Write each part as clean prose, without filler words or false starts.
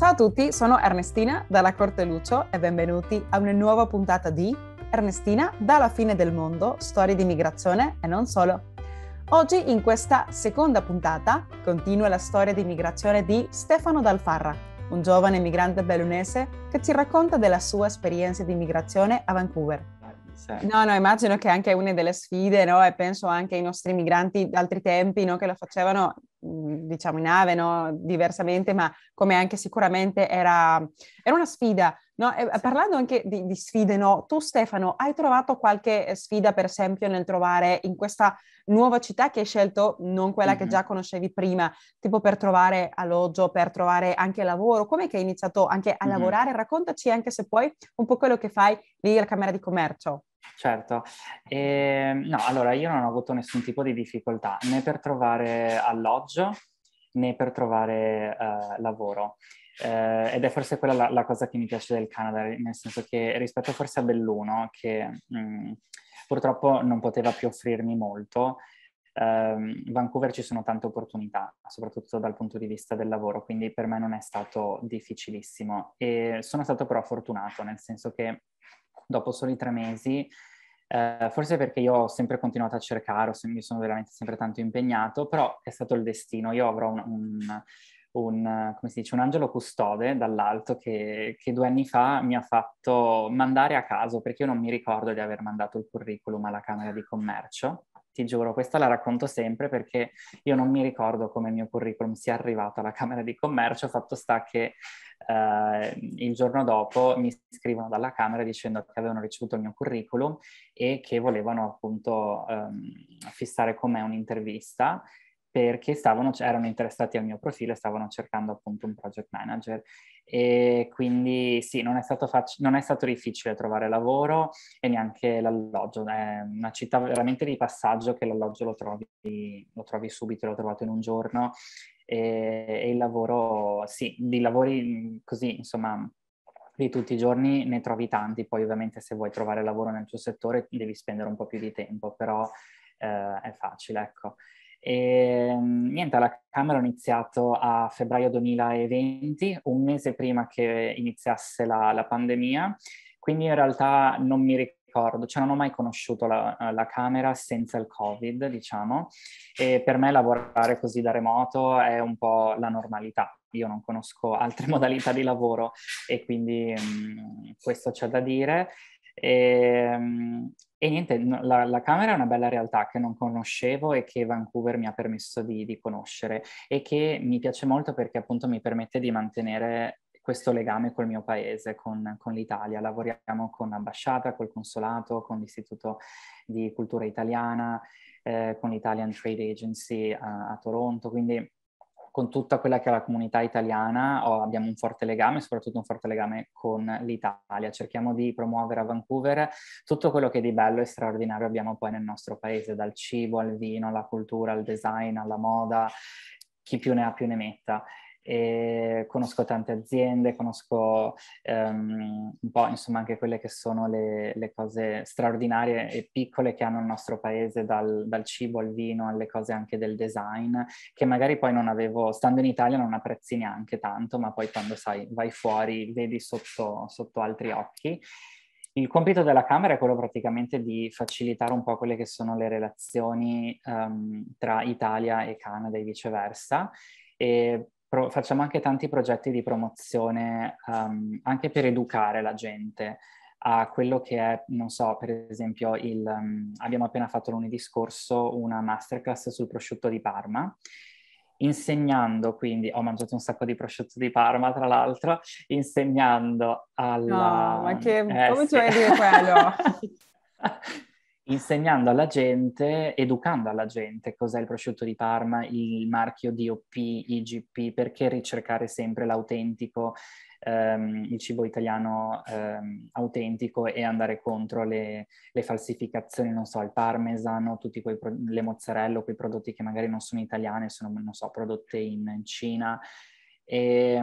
Ciao a tutti, sono Ernestina dalla Corte Lucio e benvenuti a una nuova puntata di Ernestina dalla fine del mondo, storie di migrazione e non solo. Oggi in questa seconda puntata continua la storia di migrazione di Stefano Dal Farra, un giovane migrante bellunese che ci racconta della sua esperienza di migrazione a Vancouver. Sì. No, immagino che anche una delle sfide, no? E penso anche ai nostri migranti d'altri tempi, no? Che lo facevano, diciamo, in nave, no? Diversamente, ma come anche sicuramente era una sfida, no? E parlando anche di sfide, no? Tu, Stefano, hai trovato qualche sfida, per esempio, nel trovare in questa nuova città che hai scelto, non quella che già conoscevi prima, tipo per trovare alloggio, per trovare anche lavoro? Com'è che hai iniziato anche a lavorare? Raccontaci anche se puoi un po' quello che fai lì alla Camera di Commercio. Certo. No, allora io non ho avuto nessun tipo di difficoltà né per trovare alloggio né per trovare lavoro. Ed è forse quella la cosa che mi piace del Canada, nel senso che rispetto forse a Belluno, che purtroppo non poteva più offrirmi molto, Vancouver ci sono tante opportunità, soprattutto dal punto di vista del lavoro, quindi per me non è stato difficilissimo. E sono stato però fortunato, nel senso che dopo soli 3 mesi, forse perché io ho sempre continuato a cercare, mi sono veramente sempre tanto impegnato, però è stato il destino. Io avrò come si dice, un angelo custode dall'alto che 2 anni fa mi ha fatto mandare a caso, perché io non mi ricordo di aver mandato il curriculum alla Camera di Commercio. Ti giuro, questa la racconto sempre perché io non mi ricordo come il mio curriculum sia arrivato alla Camera di Commercio. Fatto sta che il giorno dopo mi scrivono dalla Camera dicendo che avevano ricevuto il mio curriculum e che volevano appunto fissare con me un'intervista perché erano interessati al mio profilo e stavano cercando appunto un project manager. E quindi sì, non è stato difficile trovare lavoro e neanche l'alloggio. È una città veramente di passaggio che l'alloggio lo trovi subito, l'ho trovato in un giorno. E il lavoro, sì, di lavori così, insomma, di tutti i giorni ne trovi tanti. Poi ovviamente se vuoi trovare lavoro nel tuo settore devi spendere un po' più di tempo, però è facile, ecco. E niente, alla Camera ho iniziato a febbraio 2020, un mese prima che iniziasse la pandemia, quindi in realtà non mi ricordo, cioè non ho mai conosciuto la Camera senza il Covid, diciamo, e per me lavorare così da remoto è un po' la normalità. Io non conosco altre modalità di lavoro e quindi questo c'è da dire. E niente, la Camera è una bella realtà che non conoscevo e che Vancouver mi ha permesso di conoscere e che mi piace molto perché appunto mi permette di mantenere questo legame col mio paese, con l'Italia. Lavoriamo con ambasciata, col consolato, con l'Istituto di Cultura Italiana, con l'Italian Trade Agency a Toronto, quindi con tutta quella che è la comunità italiana abbiamo un forte legame, soprattutto un forte legame con l'Italia. Cerchiamo di promuovere a Vancouver tutto quello che di bello e straordinario abbiamo poi nel nostro paese, dal cibo al vino, alla cultura, al design, alla moda, chi più ne ha più ne metta. E conosco tante aziende, conosco un po' insomma anche quelle che sono le cose straordinarie e piccole che hanno il nostro paese, dal cibo al vino alle cose anche del design, che magari poi non avevo, stando in Italia non apprezzi neanche tanto, ma poi quando vai fuori vedi sotto altri occhi. Il compito della Camera è quello praticamente di facilitare un po' quelle che sono le relazioni tra Italia e Canada e viceversa. E facciamo anche tanti progetti di promozione anche per educare la gente a quello che è, non so, per esempio, abbiamo appena fatto lunedì scorso una masterclass sul prosciutto di Parma, insegnando quindi, ho mangiato un sacco di prosciutto di Parma tra l'altro, insegnando No, ma come ci sì. vuoi dire quello? Insegnando alla gente, educando alla gente cos'è il prosciutto di Parma, il marchio DOP, IGP, perché ricercare sempre l'autentico, il cibo italiano autentico e andare contro le falsificazioni, non so, il parmesano, le mozzarella, quei prodotti che magari non sono italiani, sono, non so, prodotte in Cina. E,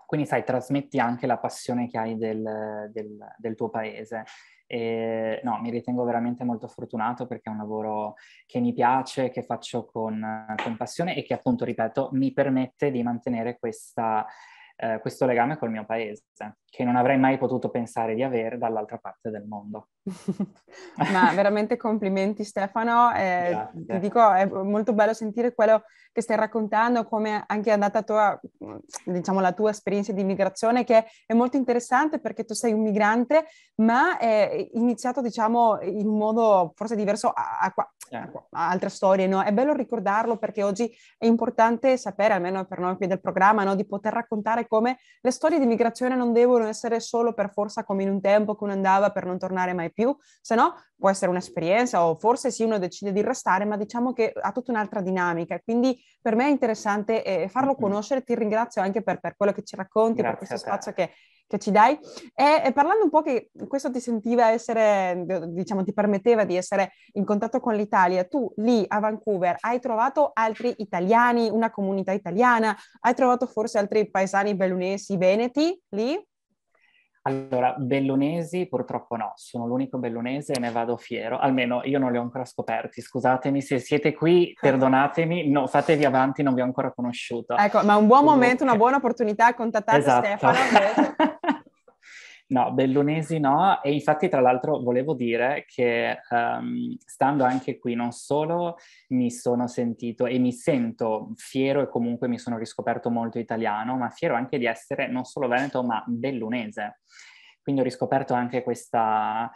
quindi, sai, trasmetti anche la passione che hai del tuo paese. E, no, mi ritengo veramente molto fortunato perché è un lavoro che mi piace, che faccio con passione e che appunto, ripeto, mi permette di mantenere questo legame col mio paese, che non avrei mai potuto pensare di avere dall'altra parte del mondo. Ma veramente complimenti Stefano, ti Grazie. dico è molto bello sentire quello che stai raccontando, come anche è andata diciamo, la tua esperienza di immigrazione, che è molto interessante perché tu sei un migrante, ma è iniziato diciamo in un modo forse diverso a altre storie, no? È bello ricordarlo perché oggi è importante sapere, almeno per noi qui del programma, no? Di poter raccontare come le storie di migrazione non devono essere solo per forza come in un tempo che uno andava per non tornare mai più, se no può essere un'esperienza o forse sì uno decide di restare, ma diciamo che ha tutta un'altra dinamica. Quindi per me è interessante farlo conoscere, ti ringrazio anche per quello che ci racconti, per Grazie questo a te. spazio che ci dai. E parlando un po' che questo ti sentiva essere, diciamo, ti permetteva di essere in contatto con l'Italia, tu lì a Vancouver hai trovato altri italiani, una comunità italiana, hai trovato forse altri paesani bellunesi, veneti lì? Allora, bellunesi purtroppo no, sono l'unico bellunese e ne vado fiero, almeno io non li ho ancora scoperti, scusatemi se siete qui, perdonatemi, no, fatevi avanti, non vi ho ancora conosciuto. Ecco, ma un buon momento, una Comunque, buona opportunità, contattate esatto. Stefano adesso. No, bellunesi no, e infatti tra l'altro volevo dire che stando anche qui non solo mi sono sentito e mi sento fiero e comunque mi sono riscoperto molto italiano, ma fiero anche di essere non solo veneto ma bellunese. Quindi ho riscoperto anche questa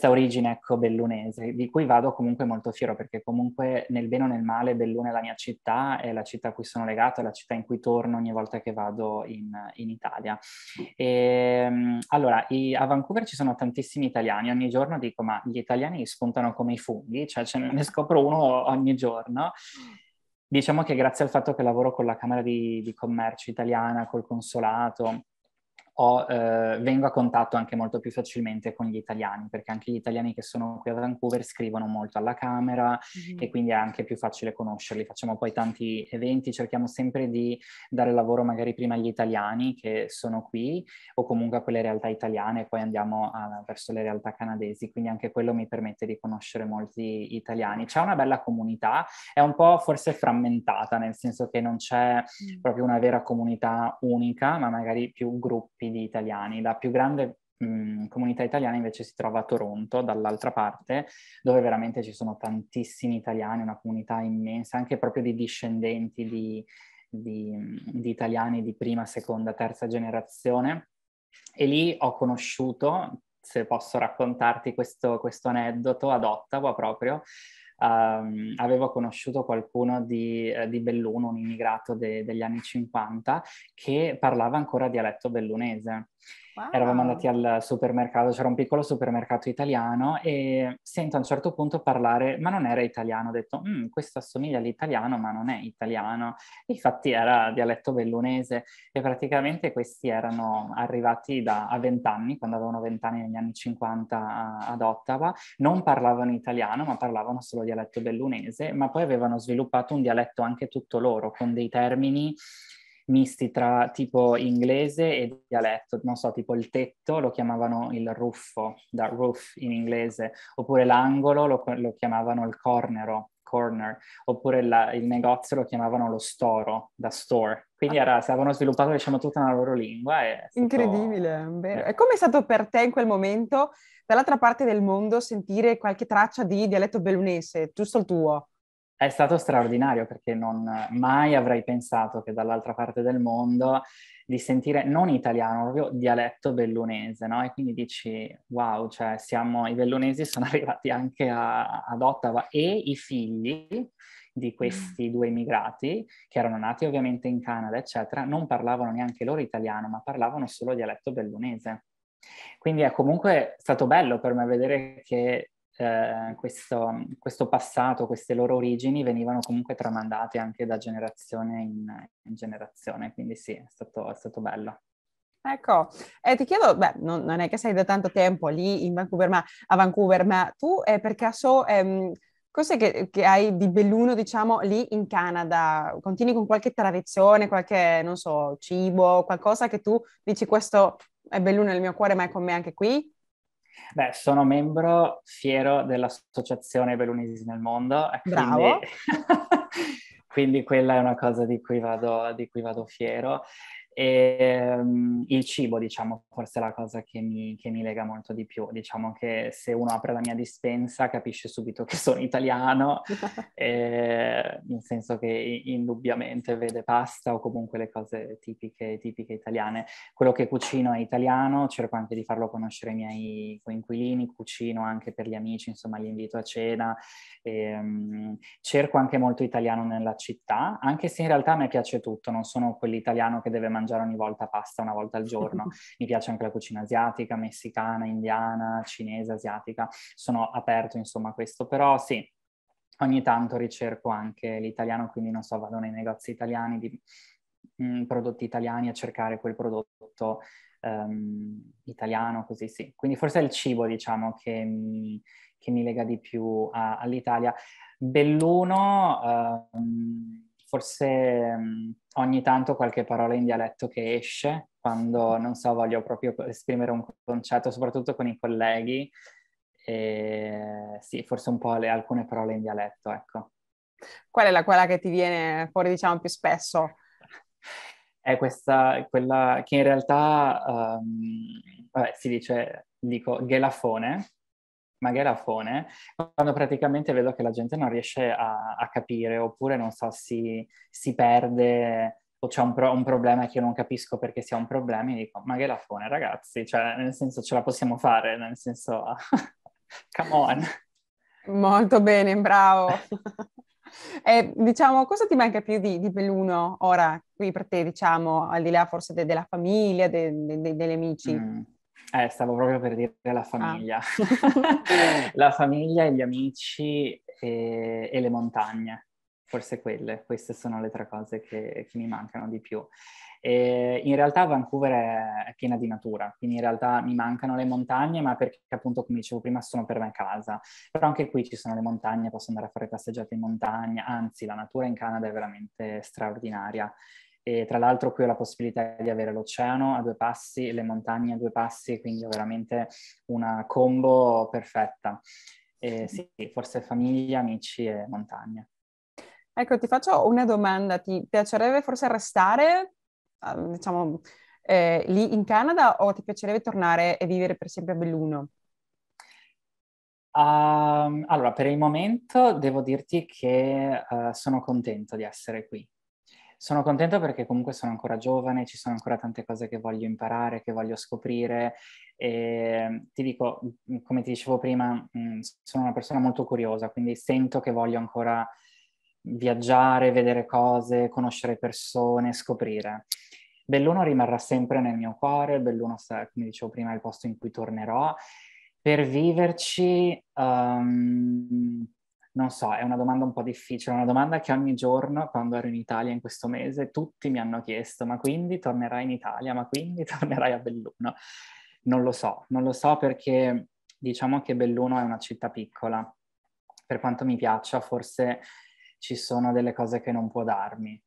origine, ecco, bellunese, di cui vado comunque molto fiero, perché comunque nel bene o nel male Belluno è la mia città, è la città a cui sono legato, è la città in cui torno ogni volta che vado in Italia. Allora, a Vancouver ci sono tantissimi italiani, ogni giorno dico, ma gli italiani spuntano come i funghi, cioè ne scopro uno ogni giorno. Diciamo che grazie al fatto che lavoro con la Camera di Commercio italiana, col consolato, vengo a contatto anche molto più facilmente con gli italiani, perché anche gli italiani che sono qui a Vancouver scrivono molto alla Camera e quindi è anche più facile conoscerli. Facciamo poi tanti eventi, cerchiamo sempre di dare lavoro magari prima agli italiani che sono qui o comunque a quelle realtà italiane e poi andiamo verso le realtà canadesi, quindi anche quello mi permette di conoscere molti italiani. C'è una bella comunità, è un po' forse frammentata, nel senso che non c'è proprio una vera comunità unica, ma magari più gruppi di italiani. La più grande comunità italiana invece si trova a Toronto, dall'altra parte, dove veramente ci sono tantissimi italiani, una comunità immensa, anche proprio di discendenti di italiani di prima, seconda, terza generazione. E lì ho conosciuto, se posso raccontarti questo aneddoto, ad Ottawa proprio, avevo conosciuto qualcuno di Belluno, un immigrato degli anni 50, che parlava ancora dialetto bellunese. Eravamo andati Wow. al supermercato, c'era un piccolo supermercato italiano e sento a un certo punto parlare, ma non era italiano, ho detto, questo assomiglia all'italiano, ma non è italiano. Infatti era dialetto bellunese e praticamente questi erano arrivati a 20 anni, quando avevano 20 anni negli anni 50 ad Ottawa, non parlavano italiano, ma parlavano solo dialetto bellunese, ma poi avevano sviluppato un dialetto anche tutto loro, con dei termini misti tra tipo inglese e dialetto, non so, tipo il tetto lo chiamavano il ruffo, da roof in inglese, oppure l'angolo lo chiamavano il corner, oppure il negozio lo chiamavano lo storo, da store. Quindi avevano sviluppato, diciamo, tutta una loro lingua e è stato... Incredibile, vero. E come è stato per te in quel momento, dall'altra parte del mondo, sentire qualche traccia di dialetto bellunese, giusto il tuo? È stato straordinario perché mai avrei pensato che dall'altra parte del mondo di sentire non italiano, proprio dialetto bellunese, no? E quindi dici, wow, cioè i bellunesi sono arrivati anche ad Ottawa e i figli di questi due immigrati, che erano nati ovviamente in Canada, eccetera, non parlavano neanche loro italiano, ma parlavano solo dialetto bellunese. Quindi è comunque stato bello per me vedere che questo passato, queste loro origini venivano comunque tramandate anche da generazione in generazione, quindi sì, è stato bello. Ecco, ti chiedo, beh, non è che sei da tanto tempo lì in Vancouver, ma a Vancouver, ma tu per caso, cos'è che hai di belluno, diciamo, lì in Canada? Continui con qualche tradizione, qualche, non so, cibo, qualcosa che tu dici questo è belluno nel mio cuore, ma è con me anche qui? Beh, sono membro fiero dell'Associazione Bellunesi nel Mondo e quindi, Bravo. quindi quella è una cosa di cui vado fiero. Il cibo, diciamo, forse è la cosa che mi lega molto di più. Diciamo che se uno apre la mia dispensa capisce subito che sono italiano, nel senso che indubbiamente vede pasta o comunque le cose tipiche italiane. Quello che cucino è italiano, cerco anche di farlo conoscere ai miei coinquilini, cucino anche per gli amici, insomma li invito a cena. Cerco anche molto italiano nella città, anche se in realtà a me piace tutto, non sono quell'italiano che deve mangiare ogni volta pasta una volta al giorno. Mi piace anche la cucina asiatica, messicana, indiana, cinese, asiatica. Sono aperto insomma a questo, però sì, ogni tanto ricerco anche l'italiano, quindi non so, vado nei negozi italiani di prodotti italiani a cercare quel prodotto italiano, così sì. Quindi forse è il cibo, diciamo, che mi lega di più all'Italia. Belluno, forse ogni tanto qualche parola in dialetto che esce, quando, non so, voglio proprio esprimere un concetto, soprattutto con i colleghi. Sì, forse un po' alcune parole in dialetto, ecco. Qual è quella che ti viene fuori, diciamo, più spesso? È quella che in realtà, vabbè, dico gelafone, ma gelafone, quando praticamente vedo che la gente non riesce a capire, oppure non so, si perde o c'è un problema che io non capisco perché sia un problema, e dico, ma gelafone, ragazzi, cioè, nel senso, ce la possiamo fare, nel senso, come on. Molto bene, bravo. E diciamo, cosa ti manca più di Belluno ora, qui per te, diciamo, al di là forse della famiglia, degli amici? Stavo proprio per dire la Ah. famiglia. La famiglia e gli amici e le montagne. Forse queste sono le tre cose che mi mancano di più. In realtà Vancouver è piena di natura, quindi in realtà mi mancano le montagne, ma perché appunto, come dicevo prima, sono per me casa. Però anche qui ci sono le montagne, posso andare a fare passeggiate in montagna, anzi la natura in Canada è veramente straordinaria. E tra l'altro qui ho la possibilità di avere l'oceano a due passi, le montagne a due passi, quindi ho veramente una combo perfetta. Sì, forse famiglia, amici e montagne. Ecco, ti faccio una domanda. Ti piacerebbe forse restare, diciamo, lì in Canada o ti piacerebbe tornare e vivere per sempre a Belluno? Allora, per il momento devo dirti che sono contento di essere qui. Sono contento perché comunque sono ancora giovane, ci sono ancora tante cose che voglio imparare, che voglio scoprire. E ti dico, come ti dicevo prima, sono una persona molto curiosa, quindi sento che voglio ancora viaggiare, vedere cose, conoscere persone, scoprire. Belluno rimarrà sempre nel mio cuore, Belluno, come dicevo prima, è il posto in cui tornerò. Per viverci, non so, è una domanda un po' difficile, è una domanda che ogni giorno, quando ero in Italia in questo mese, tutti mi hanno chiesto, ma quindi tornerai in Italia? Ma quindi tornerai a Belluno? Non lo so perché diciamo che Belluno è una città piccola. Per quanto mi piaccia, forse ci sono delle cose che non può darmi.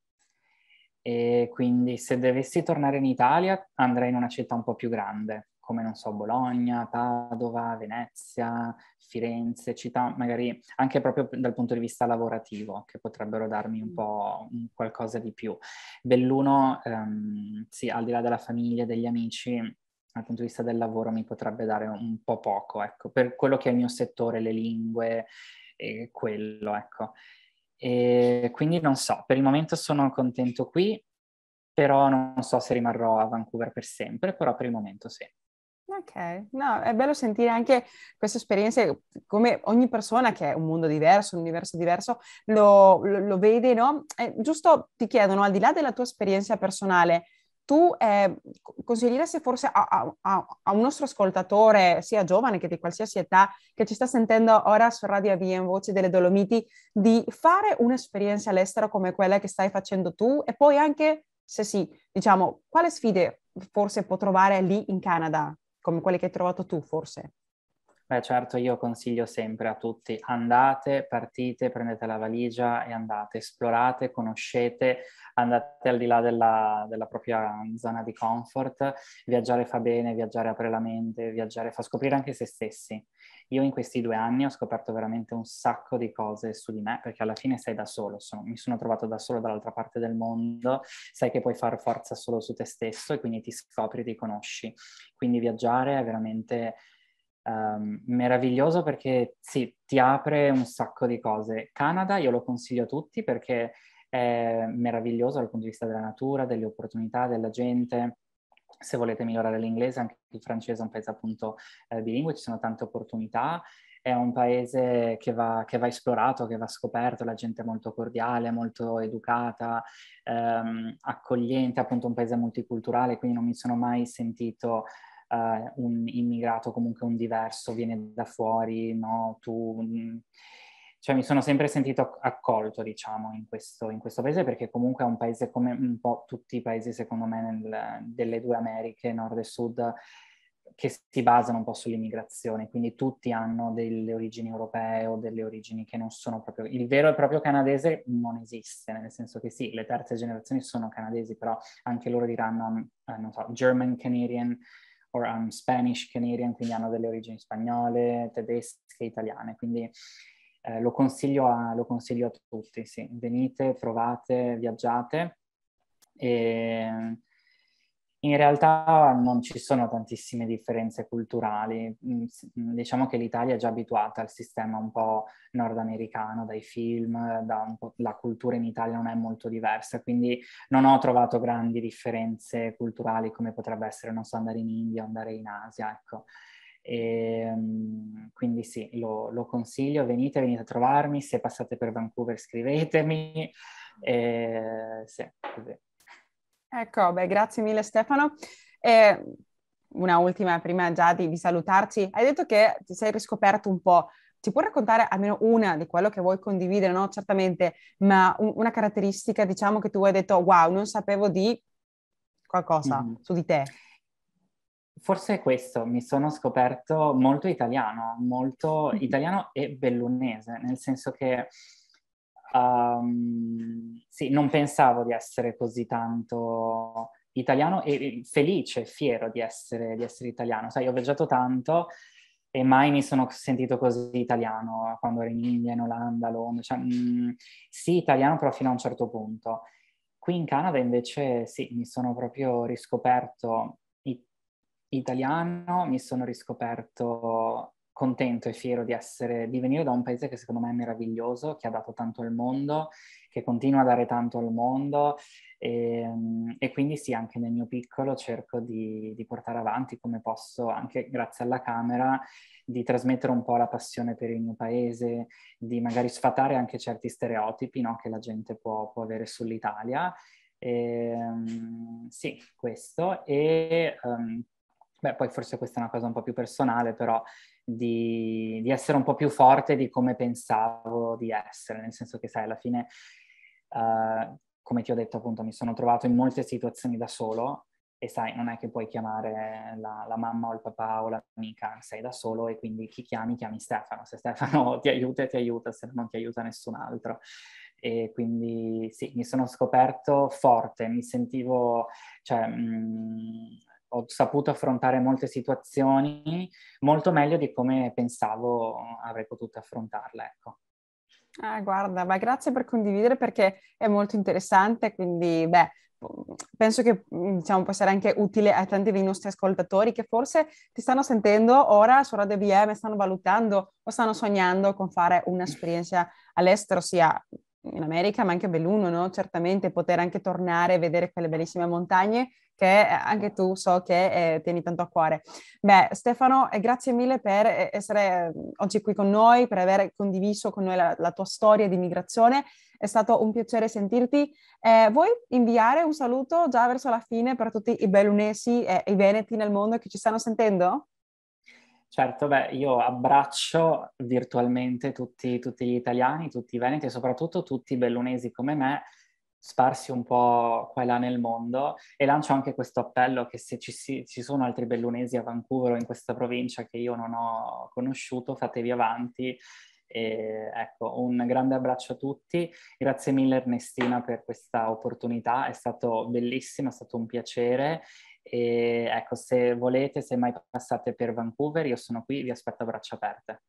E quindi se dovessi tornare in Italia andrei in una città un po' più grande, come non so, Bologna, Padova, Venezia, Firenze, città magari anche proprio dal punto di vista lavorativo, che potrebbero darmi un po' qualcosa di più. Belluno, sì, al di là della famiglia e degli amici, dal punto di vista del lavoro mi potrebbe dare un po' poco, ecco, per quello che è il mio settore, le lingue e quello, ecco. E quindi non so, per il momento sono contento qui, però non so se rimarrò a Vancouver per sempre, però per il momento sì. Ok, no, è bello sentire anche queste esperienze, come ogni persona che è un mondo diverso, un universo diverso, lo vede, no? Giusto ti chiedono, al di là della tua esperienza personale, tu consiglieresti forse a un nostro ascoltatore, sia giovane che di qualsiasi età, che ci sta sentendo ora su Radio AV Voci delle Dolomiti, di fare un'esperienza all'estero come quella che stai facendo tu e poi anche, se sì, diciamo, quale sfide forse può trovare lì in Canada? Come quelle che hai trovato tu, forse. Beh, certo, io consiglio sempre a tutti, andate, partite, prendete la valigia e andate, esplorate, conoscete, andate al di là della propria zona di comfort. Viaggiare fa bene, viaggiare apre la mente, viaggiare fa scoprire anche se stessi. Io in questi 2 anni ho scoperto veramente un sacco di cose su di me, perché alla fine sei da solo, mi sono trovato da solo dall'altra parte del mondo, sai che puoi fare forza solo su te stesso e quindi ti scopri, ti conosci. Quindi viaggiare è veramente meraviglioso perché sì, ti apre un sacco di cose. Canada io lo consiglio a tutti perché è meraviglioso dal punto di vista della natura, delle opportunità, della gente. Se volete migliorare l'inglese, anche il francese è un paese appunto bilingue, ci sono tante opportunità. È un paese che va esplorato, che va scoperto, la gente è molto cordiale, molto educata, accogliente, appunto un paese multiculturale, quindi non mi sono mai sentito un immigrato, comunque un diverso, viene da fuori, no? Cioè mi sono sempre sentito accolto, diciamo, in questo paese, perché comunque è un paese come un po' tutti i paesi, secondo me, delle due Americhe, nord e sud, che si basano un po' sull'immigrazione, quindi tutti hanno delle origini europee o delle origini che non sono proprio... Il vero e proprio canadese non esiste, nel senso che sì, le terze generazioni sono canadesi, però anche loro diranno, non so, German Canadian o Spanish Canadian, quindi hanno delle origini spagnole, tedesche, italiane, quindi lo consiglio a tutti, sì. Venite, provate, viaggiate e in realtà non ci sono tantissime differenze culturali. Diciamo che l'Italia è già abituata al sistema un po' nordamericano, dai film, la cultura in Italia non è molto diversa, quindi non ho trovato grandi differenze culturali come potrebbe essere, non so, andare in India o andare in Asia, ecco. Quindi sì, lo consiglio, venite a trovarmi, se passate per Vancouver scrivetemi. Sì, così. Ecco, beh, grazie mille Stefano. E una ultima, prima già di salutarci. Hai detto che ti sei riscoperto un po'. Ci puoi raccontare almeno una di quello che vuoi condividere, no? Certamente, ma una caratteristica, diciamo, che tu hai detto, wow, non sapevo di qualcosa Mm-hmm. su di te. Forse è questo, mi sono scoperto molto italiano e bellunese, nel senso che sì, non pensavo di essere così tanto italiano e felice, fiero di essere italiano. Sai, ho viaggiato tanto e mai mi sono sentito così italiano quando ero in India, in Olanda, a Londra. Cioè, sì, italiano però fino a un certo punto. Qui in Canada invece sì, mi sono proprio riscoperto italiano, mi sono riscoperto contento e fiero di venire da un paese che secondo me è meraviglioso, che ha dato tanto al mondo, che continua a dare tanto al mondo e quindi sì, anche nel mio piccolo cerco di portare avanti come posso, anche grazie alla Camera, di trasmettere un po' la passione per il mio paese, di magari sfatare anche certi stereotipi, no, che la gente può avere sull'Italia. Sì, questo. Beh, poi forse questa è una cosa un po' più personale, però di essere un po' più forte di come pensavo di essere, nel senso che, sai, alla fine, come ti ho detto appunto, mi sono trovato in molte situazioni da solo e sai, non è che puoi chiamare la mamma o il papà o l'amica, sei da solo e quindi chi chiami? Chiami Stefano. Se Stefano ti aiuta, se non ti aiuta nessun altro. E quindi sì, mi sono scoperto forte, mi sentivo, cioè, ho saputo affrontare molte situazioni molto meglio di come pensavo avrei potuto affrontarle, ecco. Guarda, ma grazie per condividere perché è molto interessante, quindi beh, penso che diciamo, può essere anche utile a tanti dei nostri ascoltatori che forse ti stanno sentendo ora su Radio VM, stanno valutando o stanno sognando con fare un'esperienza all'estero, sia in America ma anche a Belluno, no? Certamente poter anche tornare e vedere quelle bellissime montagne che anche tu so che tieni tanto a cuore. Beh, Stefano, grazie mille per essere oggi qui con noi, per aver condiviso con noi la tua storia di migrazione. È stato un piacere sentirti. Vuoi inviare un saluto già verso la fine per tutti i bellunesi e i veneti nel mondo che ci stanno sentendo? Certo, beh, io abbraccio virtualmente tutti gli italiani, tutti i veneti e soprattutto tutti i bellunesi come me sparsi un po' qua e là nel mondo, e lancio anche questo appello che se ci sono altri bellunesi a Vancouver o in questa provincia che io non ho conosciuto, fatevi avanti. E, ecco, un grande abbraccio a tutti, grazie mille Ernestina per questa opportunità, è stato bellissimo, è stato un piacere, e ecco, se volete, se mai passate per Vancouver, io sono qui, vi aspetto a braccia aperte.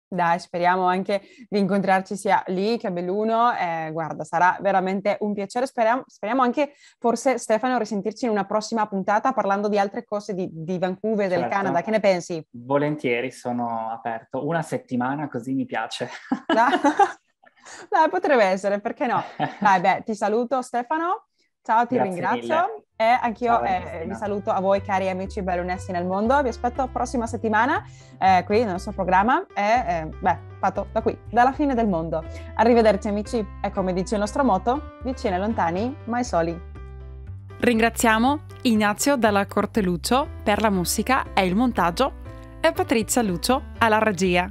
Dai, speriamo anche di incontrarci sia lì che a Belluno. Guarda, sarà veramente un piacere. Speriamo anche, forse, Stefano, risentirci in una prossima puntata parlando di altre cose di Vancouver, del Certo, Canada. Che ne pensi? volentieri, sono aperto. Una settimana, così mi piace. Dai, dai, potrebbe essere, perché no? Dai, beh, ti saluto Stefano. Ciao, ti Grazie mille. ringrazio e anch'io Ciao vi Ernestina. saluto a voi cari amici bellunesi nel mondo. Vi aspetto prossima settimana qui nel nostro programma e fatto da qui, dalla fine del mondo. Arrivederci amici e come dice il nostro motto, vicini e lontani, mai soli. Ringraziamo Ignazio Dalla Corte Lucio per la musica e il montaggio e Patrizia Lucio alla regia.